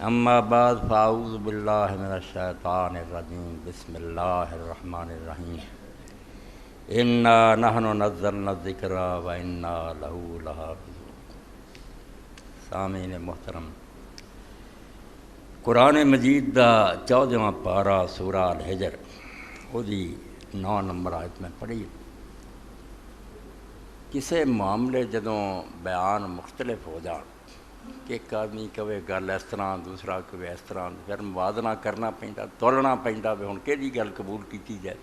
اما بعد فاعوذ باللہ من الشیطان الرجیم بسم اللہ الرحمن الرحیم انا نحن نزلنا الذکر وانا لہ لحافظون۔ سامعین محترم، قرآن مجید دا 14واں پارا سورہ الحجر وہ 9 نمبر آیت میں پڑھی۔ کسے معاملے جدوں بیان مختلف ہو جان کہ ایک آدمی کہے گل اس طرح، دوسرا کہے اس طرح، پھر موازنہ کرنا پیندا، تولنا پیندا بھی ہن کہڑی گل قبول کیتی جائے۔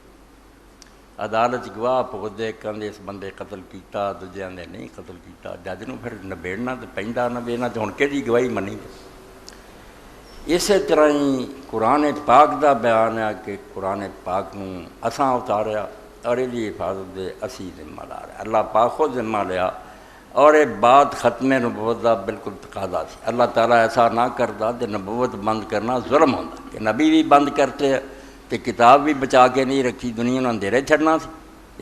عدالت گواہ پودے کہندے اس بندے قتل کیتا، دوجے آندے نہیں قتل کیتا، جج نوں پھر نبیڑنا تے پیندا، نبیڑنا تے ہن کہڑی گواہی منی۔ اسی طرح ہی قرآن پاک دا بیان ہے کہ قرآن پاک نوں اساں اتاریا اور یہ حفاظت دے اسی ذمہ دار ہے۔ اللہ پاک خود ذمہ لیا اور یہ بات ختم نبوت دا بالکل تقاضا سی۔ اللہ تعالیٰ ایسا نہ کرتا کہ نبوت بند کرنا ظلم ہوتا کہ نبی بھی بند کرتے تو کتاب بھی بچا کے نہیں رکھی، دنیا نوں اندھیرے چھڑنا سی۔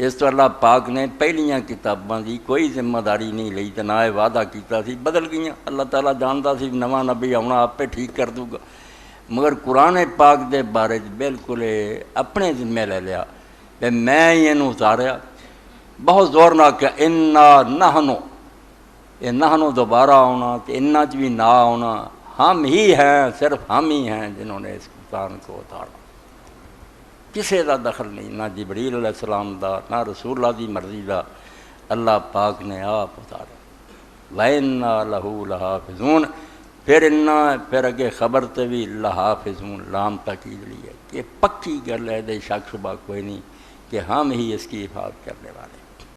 اس تو اللہ پاک نے پہلیاں کتاباں دی کوئی ذمہ داری نہیں لئی تے نہ یہ وعدہ کیتا سی، بدل گئیاں۔ اللہ تعالیٰ جانتا سی نواں نبی آنا آپ پہ ٹھیک کر دوں گا، مگر قرآن پاک دے بارے بالکل اپنے ذمے لے لیا کہ میں یہ اتاریا، بہت زور نہ کیا انا نحنو، یہ نحنو دوبارہ آنا تو انا چ بھی نہ آنا، ہم ہی ہیں، صرف ہم ہی ہیں جنہوں نے اس قرآن کو اتارا۔ کسی دا دخل نہیں، نہ جبریل علیہ السلام دا، نہ رسول اللہ دی مرضی دا، اللہ پاک نے آپ اتارا۔ وَإِنَّا لَهُ لَحَافِظُونَ۔ پھر اگے خبر تے بھی لحافظون لام تاکید لی ہے کہ پکی گل ہے، دے شک شبہ کوئی نہیں کہ ہم ہی اس کی حفاظت کرنے والے۔